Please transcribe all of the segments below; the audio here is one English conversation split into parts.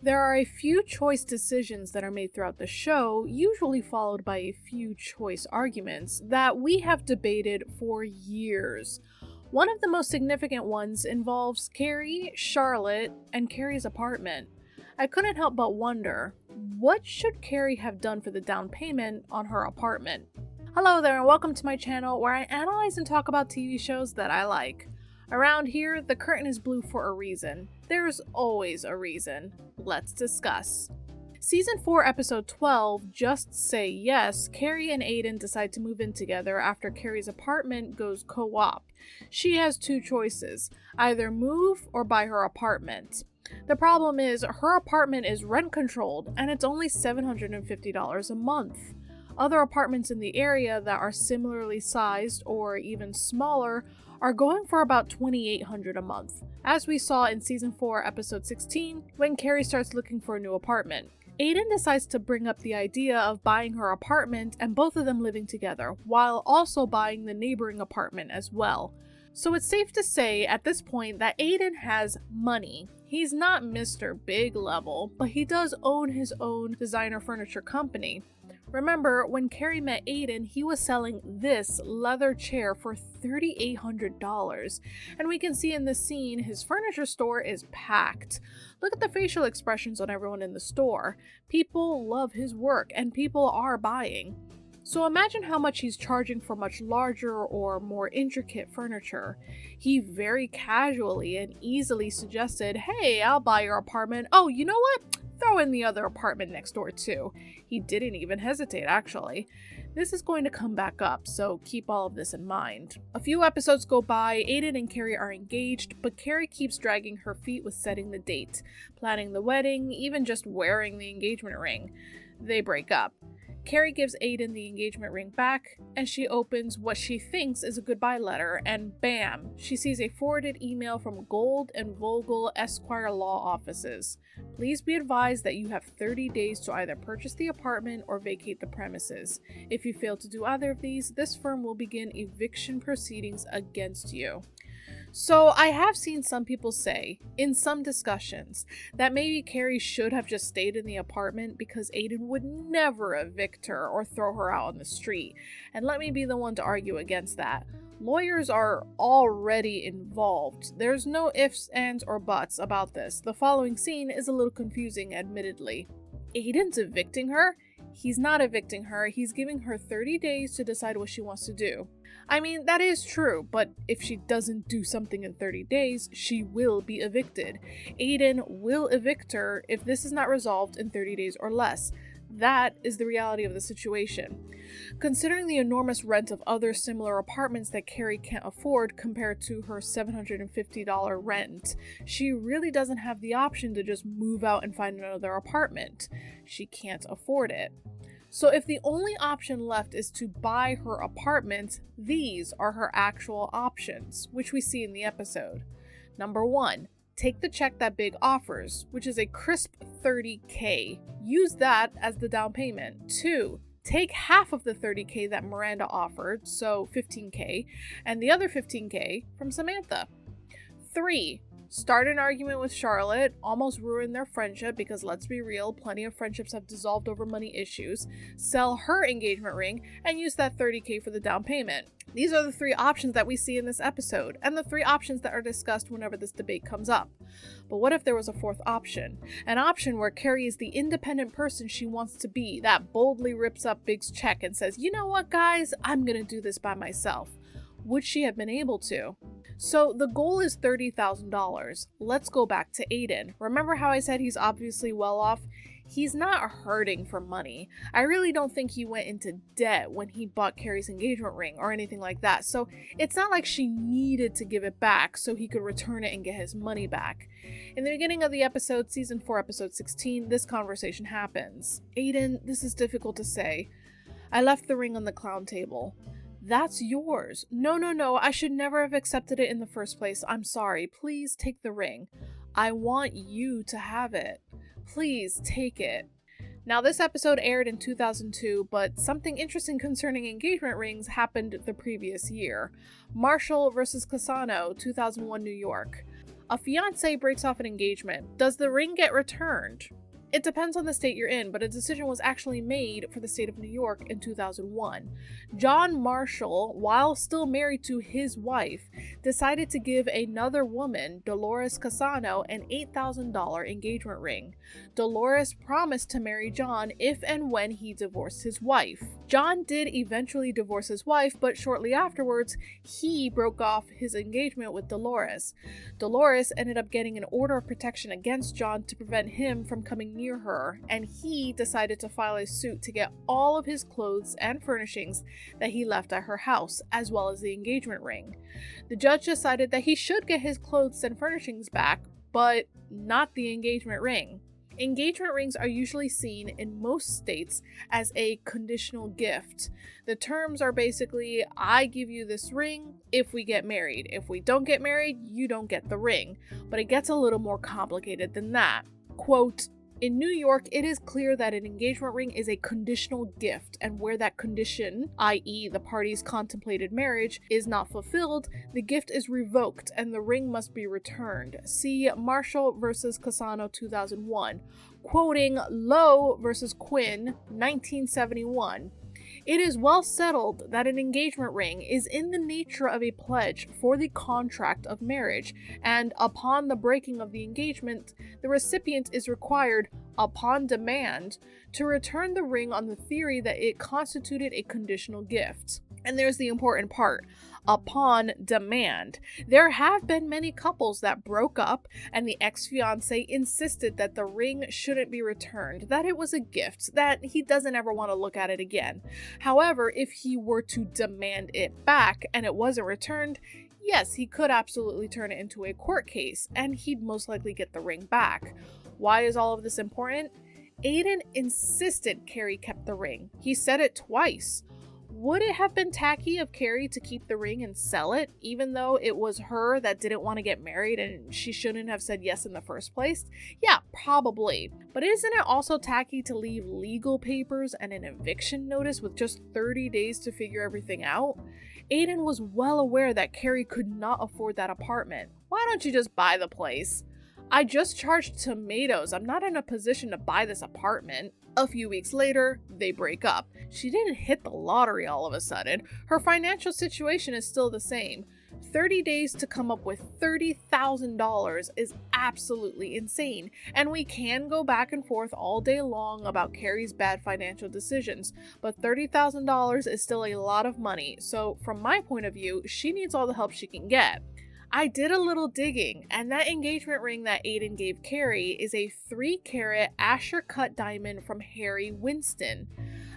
There are a few choice decisions that are made throughout the show, usually followed by a few choice arguments, that we have debated for years. One of the most significant ones involves Carrie, Charlotte, and Carrie's apartment. I couldn't help but wonder, what should Carrie have done for the down payment on her apartment? Hello there and welcome to my channel where I analyze and talk about TV shows that I like. Around here, the curtain is blue for a reason. There's always a reason. Let's discuss. Season 4, Episode 12, Just Say Yes, Carrie and Aiden decide to move in together after Carrie's apartment goes co-op. She has two choices, either move or buy her apartment. The problem is, her apartment is rent controlled and it's only $750 a month. Other apartments in the area that are similarly sized or even smaller are going for about $2,800 a month, as we saw in Season 4, Episode 16, when Carrie starts looking for a new apartment. Aiden decides to bring up the idea of buying her apartment and both of them living together, while also buying the neighboring apartment as well. So it's safe to say at this point that Aiden has money. He's not Mr. Big Level, but he does own his own designer furniture company. Remember, when Carrie met Aiden, he was selling this leather chair for $3,800. And we can see in this scene, his furniture store is packed. Look at the facial expressions on everyone in the store. People love his work, and people are buying. So imagine how much he's charging for much larger or more intricate furniture. He very casually and easily suggested, "Hey, I'll buy your apartment. Oh, you know what? Throw in the other apartment next door too." He didn't even hesitate, actually. This is going to come back up, so keep all of this in mind. A few episodes go by, Aiden and Carrie are engaged, but Carrie keeps dragging her feet with setting the date, planning the wedding, even just wearing the engagement ring. They break up. Carrie gives Aiden the engagement ring back, and she opens what she thinks is a goodbye letter, and bam, she sees a forwarded email from Gold and Vogel Esquire Law Offices. Please be advised that you have 30 days to either purchase the apartment or vacate the premises. If you fail to do either of these, this firm will begin eviction proceedings against you. So I have seen some people say, in some discussions, that maybe Carrie should have just stayed in the apartment because Aiden would never evict her or throw her out on the street. And let me be the one to argue against that. Lawyers are already involved. There's no ifs, ands, or buts about this. The following scene is a little confusing, admittedly. Aiden's evicting her? He's not evicting her, he's giving her 30 days to decide what she wants to do. I mean, that is true, but if she doesn't do something in 30 days, she will be evicted. Aiden will evict her if this is not resolved in 30 days or less. That is the reality of the situation. Considering the enormous rent of other similar apartments that Carrie can't afford compared to her $750 rent, she really doesn't have the option to just move out and find another apartment. She can't afford it. So if the only option left is to buy her apartment, these are her actual options, which we see in the episode. Number 1. Take the check that Big offers, which is a crisp $30K. Use that as the down payment. 2. Take half of the $30K that Miranda offered, so $15K, and the other $15K from Samantha. 3. Start an argument with Charlotte, almost ruin their friendship because let's be real, plenty of friendships have dissolved over money issues. Sell her engagement ring and use that $30K for the down payment. These are the 3 options that we see in this episode, and the 3 options that are discussed whenever this debate comes up. But what if there was a 4th option? An option where Carrie is the independent person she wants to be, that boldly rips up Big's check and says, "You know what, guys? I'm gonna do this by myself." Would she have been able to? So the goal is $30,000. Let's go back to Aiden. Remember how I said he's obviously well off? He's not hurting for money. I really don't think he went into debt when he bought Carrie's engagement ring or anything like that. So it's not like she needed to give it back so he could return it and get his money back. In the beginning of the episode, Season 4, Episode 16, this conversation happens. "Aiden, this is difficult to say. I left the ring on the clown table." "That's yours." No, I should never have accepted it in the first place. I'm sorry. Please take the ring. "I want you to have it. Please take it." Now, this episode aired in 2002, but something interesting concerning engagement rings happened the previous year. Marshall versus Casano, 2001, New York. A fiancé breaks off an engagement. Does the ring get returned? It depends on the state you're in, but a decision was actually made for the state of New York in 2001. John Marshall, while still married to his wife, decided to give another woman, Dolores Casano, an $8,000 engagement ring. Dolores promised to marry John if and when he divorced his wife. John did eventually divorce his wife, but shortly afterwards, he broke off his engagement with Dolores. Dolores ended up getting an order of protection against John to prevent him from coming near her, and he decided to file a suit to get all of his clothes and furnishings that he left at her house, as well as the engagement ring. The judge decided that he should get his clothes and furnishings back, but not the engagement ring. Engagement rings are usually seen in most states as a conditional gift. The terms are basically, I give you this ring if we get married. If we don't get married, you don't get the ring. But it gets a little more complicated than that. Quote, in New York, it is clear that an engagement ring is a conditional gift, and where that condition, i.e. the parties' contemplated marriage, is not fulfilled, the gift is revoked and the ring must be returned. See Marshall versus Casano 2001. Quoting Lowe versus Quinn 1971. It is well settled that an engagement ring is in the nature of a pledge for the contract of marriage, and upon the breaking of the engagement, the recipient is required, upon demand, to return the ring on the theory that it constituted a conditional gift. And there's the important part. Upon demand. There have been many couples that broke up and the ex-fiancé insisted that the ring shouldn't be returned, that it was a gift, that he doesn't ever want to look at it again. However, if he were to demand it back and it wasn't returned, yes, he could absolutely turn it into a court case and he'd most likely get the ring back. Why is all of this important? Aiden insisted Carrie kept the ring. He said it twice. Would it have been tacky of Carrie to keep the ring and sell it, even though it was her that didn't want to get married and she shouldn't have said yes in the first place? Yeah, probably. But isn't it also tacky to leave legal papers and an eviction notice with just 30 days to figure everything out? Aiden was well aware that Carrie could not afford that apartment. Why don't you just buy the place? I just charged tomatoes. I'm not in a position to buy this apartment. A few weeks later, they break up. She didn't hit the lottery all of a sudden. Her financial situation is still the same. 30 days to come up with $30,000 is absolutely insane. And we can go back and forth all day long about Carrie's bad financial decisions, but $30,000 is still a lot of money. So from my point of view, she needs all the help she can get. I did a little digging, and that engagement ring that Aiden gave Carrie is a 3-carat Asher cut diamond from Harry Winston.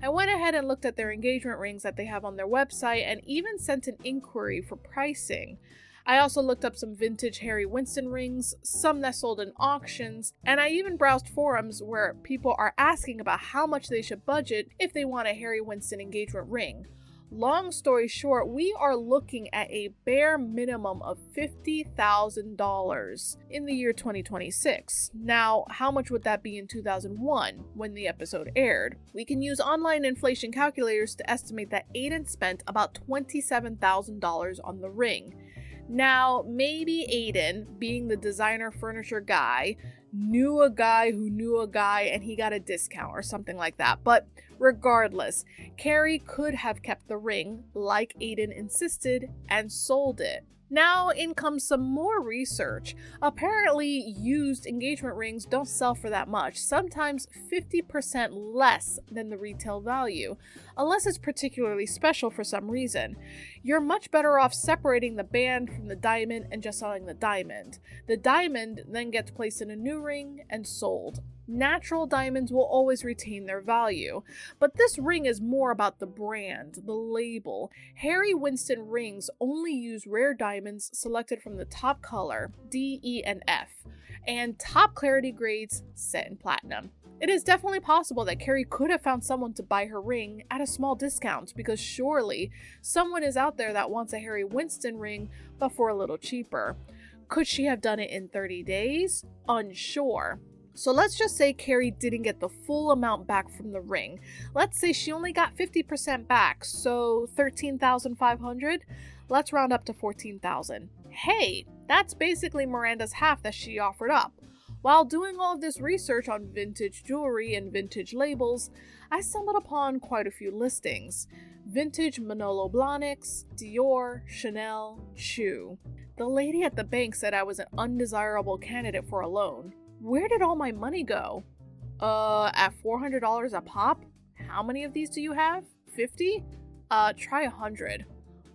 I went ahead and looked at their engagement rings that they have on their website and even sent an inquiry for pricing. I also looked up some vintage Harry Winston rings, some that sold in auctions, and I even browsed forums where people are asking about how much they should budget if they want a Harry Winston engagement ring. Long story short, we are looking at a bare minimum of $50,000 in the year 2026. Now, how much would that be in 2001 when the episode aired? We can use online inflation calculators to estimate that Aiden spent about $27,000 on the ring. Now, maybe Aiden, being the designer furniture guy, knew a guy who knew a guy and he got a discount or something like that. But regardless, Carrie could have kept the ring, like Aiden insisted, and sold it. Now in comes some more research. Apparently, used engagement rings don't sell for that much, sometimes 50% less than the retail value, unless it's particularly special for some reason. You're much better off separating the band from the diamond and just selling the diamond. The diamond then gets placed in a new ring and sold. Natural diamonds will always retain their value, but this ring is more about the brand, the label. Harry Winston rings only use rare diamonds selected from the top color, D, E, and F, and top clarity grades set in platinum. It is definitely possible that Carrie could have found someone to buy her ring at a small discount, because surely someone is out there that wants a Harry Winston ring, but for a little cheaper. Could she have done it in 30 days? Unsure. So let's just say Carrie didn't get the full amount back from the ring. Let's say she only got 50% back, so $13,500. Let's round up to $14,000. Hey, That's basically Miranda's half that she offered up. While doing all of this research on vintage jewelry and vintage labels, I stumbled upon quite a few listings. Vintage Manolo Blahniks, Dior, Chanel, Chew. The lady at the bank said I was an undesirable candidate for a loan. Where did all my money go? At $400 a pop? How many of these do you have? 50? Try 100.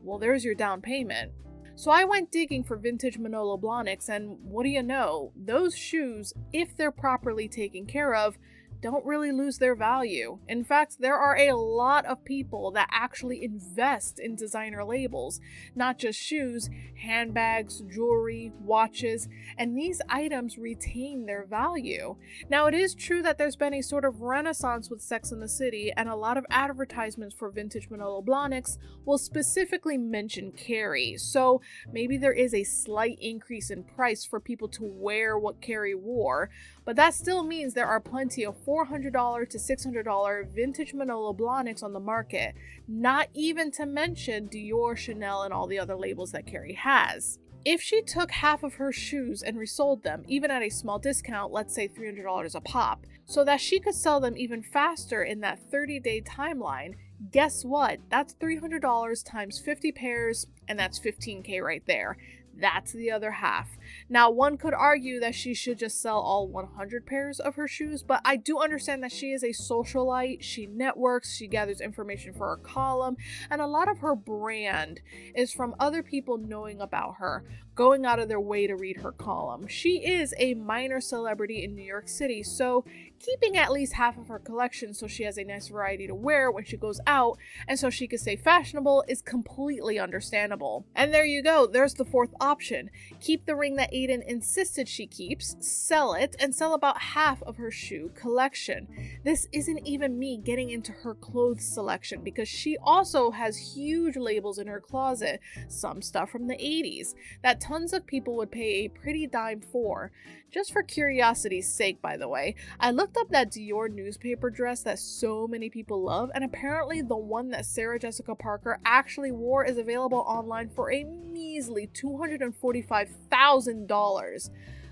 Well, there's your down payment. So I went digging for vintage Manolo Blahniks, and what do you know? Those shoes, if they're properly taken care of, don't really lose their value. In fact, there are a lot of people that actually invest in designer labels, not just shoes, handbags, jewelry, watches, and these items retain their value. Now, it is true that there's been a sort of renaissance with Sex and the City, and a lot of advertisements for vintage Manolo Blahniks will specifically mention Carrie, so maybe there is a slight increase in price for people to wear what Carrie wore, but that still means there are plenty of $400 to $600 vintage Manolo Blahniks on the market, not even to mention Dior, Chanel, and all the other labels that Carrie has. If she took half of her shoes and resold them, even at a small discount, let's say $300 a pop, so that she could sell them even faster in that 30-day timeline, guess what? That's $300 times 50 pairs, and that's $15K right there. That's the other half. Now, one could argue that she should just sell all 100 pairs of her shoes, but I do understand that she is a socialite, she networks, she gathers information for her column, and a lot of her brand is from other people knowing about her, going out of their way to read her column. She is a minor celebrity in New York City, so keeping at least half of her collection so she has a nice variety to wear when she goes out, and so she can stay fashionable, is completely understandable. And there you go, there's the fourth option. Keep the ring that Aiden insisted she keeps, sell it, and sell about half of her shoe collection. This isn't even me getting into her clothes selection, because she also has huge labels in her closet, some stuff from the 80s, that tons of people would pay a pretty dime for. Just for curiosity's sake, by the way, I looked up that Dior newspaper dress that so many people love, and apparently the one that Sarah Jessica Parker actually wore is available online for a measly $245,000.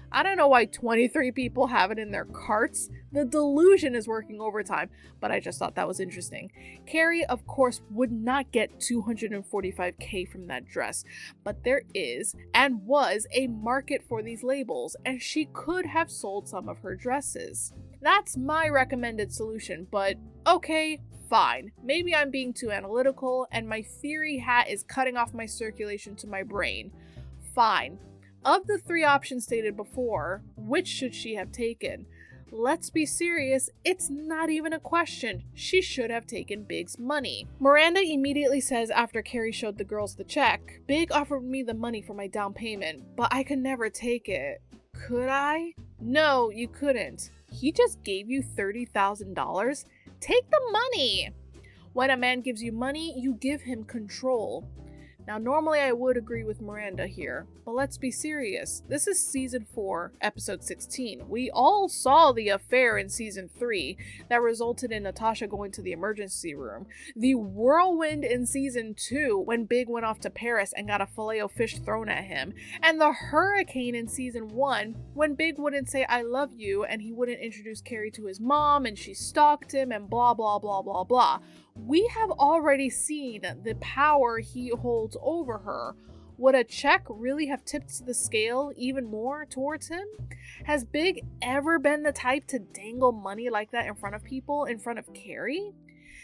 I don't know why 23 people have it in their carts. The delusion is working overtime, but I just thought that was interesting. Carrie, of course, would not get $245K from that dress, but there is and was a market for these labels, and she could have sold some of her dresses. That's my recommended solution, but okay, fine. Maybe I'm being too analytical, and my theory hat is cutting off my circulation to my brain. Fine. Of the three options stated before, which should she have taken? Let's be serious, it's not even a question. She should have taken Big's money. Miranda immediately says after Carrie showed the girls the check, Big offered me the money for my down payment, but I could never take it. Could I? No, you couldn't. He just gave you $30,000? Take the money! When a man gives you money, you give him control. Now, normally I would agree with Miranda here, but let's be serious. This is season 4, episode 16. We all saw the affair in season 3 that resulted in Natasha going to the emergency room. The whirlwind in season 2 when Big went off to Paris and got a filet-o-fish thrown at him. And the hurricane in season 1 when Big wouldn't say I love you and he wouldn't introduce Carrie to his mom and she stalked him and blah blah blah blah blah. We have already seen the power he holds over her. Would a check really have tipped the scale even more towards him? Has Big ever been the type to dangle money like that in front of people, in front of Carrie?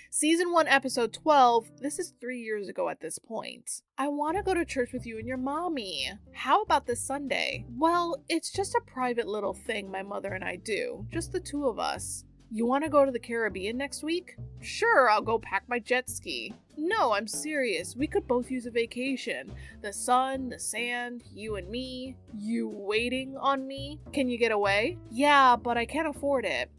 Season 1, episode 12, this is 3 years ago at this point. I want to go to church with you and your mommy. How about this Sunday? Well, it's just a private little thing my mother and I do, just the two of us. You want to go to the Caribbean next week? Sure, I'll go pack my jet ski. No, I'm serious. We could both use a vacation. The sun, the sand, you and me. You waiting on me? Can you get away? Yeah, but I can't afford it.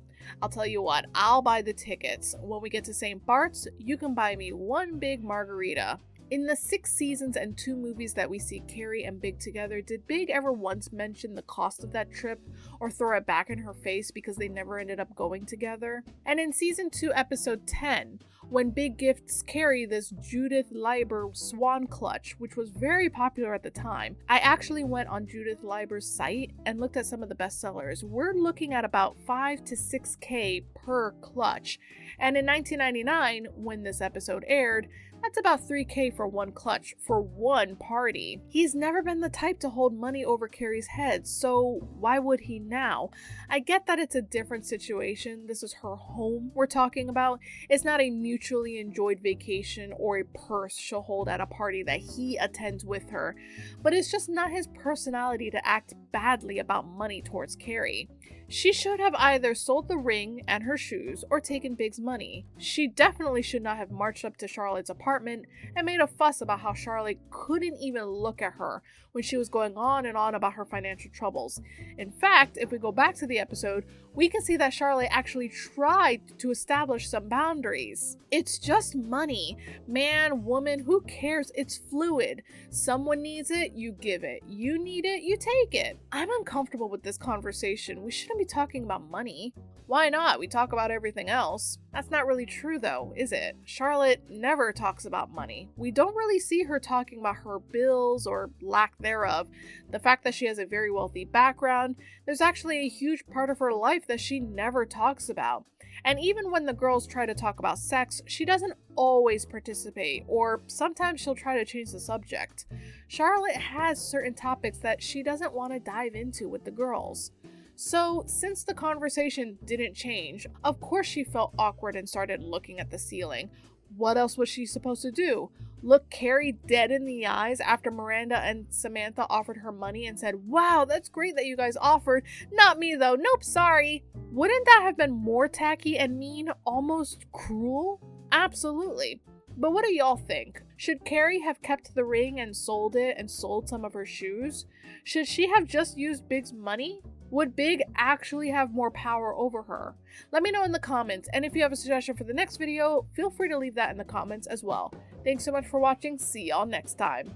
I'll tell you what, I'll buy the tickets. When we get to St. Bart's, you can buy me one big margarita. In the 6 seasons and 2 movies that we see Carrie and Big together, did Big ever once mention the cost of that trip or throw it back in her face because they never ended up going together? And in season 2, episode 10, when Big gifts Carrie this Judith Leiber swan clutch, which was very popular at the time. I actually went on Judith Leiber's site and looked at some of the bestsellers. We're looking at about 5 to 6K per clutch. And in 1999, when this episode aired, that's about 3K for one clutch for one party. He's never been the type to hold money over Carrie's head, so why would he now? I get that it's a different situation. This is her home we're talking about. It's not a mutually enjoyed vacation or a purse she'll hold at a party that he attends with her, but it's just not his personality to act badly about money towards Carrie. She should have either sold the ring and her shoes or taken Big's money. She definitely should not have marched up to Charlotte's apartment and made a fuss about how Charlotte couldn't even look at her when she was going on and on about her financial troubles. In fact, if we go back to the episode, we can see that Charlotte actually tried to establish some boundaries. It's just money. Man, woman, who cares? It's fluid. Someone needs it, you give it. You need it, you take it. I'm uncomfortable with this conversation. We shouldn't be talking about money. Why not? We talk about everything else. That's not really true though, is it? Charlotte never talks about money. We don't really see her talking about her bills or lack thereof. The fact that she has a very wealthy background, there's actually a huge part of her life that she never talks about. And even when the girls try to talk about sex, she doesn't always participate, or sometimes she'll try to change the subject. Charlotte has certain topics that she doesn't want to dive into with the girls. So, since the conversation didn't change, of course she felt awkward and started looking at the ceiling. What else was she supposed to do? Look Carrie dead in the eyes after Miranda and Samantha offered her money and said, "Wow, that's great that you guys offered. Not me though. Nope, sorry." Wouldn't that have been more tacky and mean, almost cruel? Absolutely. But what do y'all think? Should Carrie have kept the ring and sold it and sold some of her shoes? Should she have just used Big's money? Would Big actually have more power over her? Let me know in the comments, and if you have a suggestion for the next video, feel free to leave that in the comments as well. Thanks so much for watching. See y'all next time.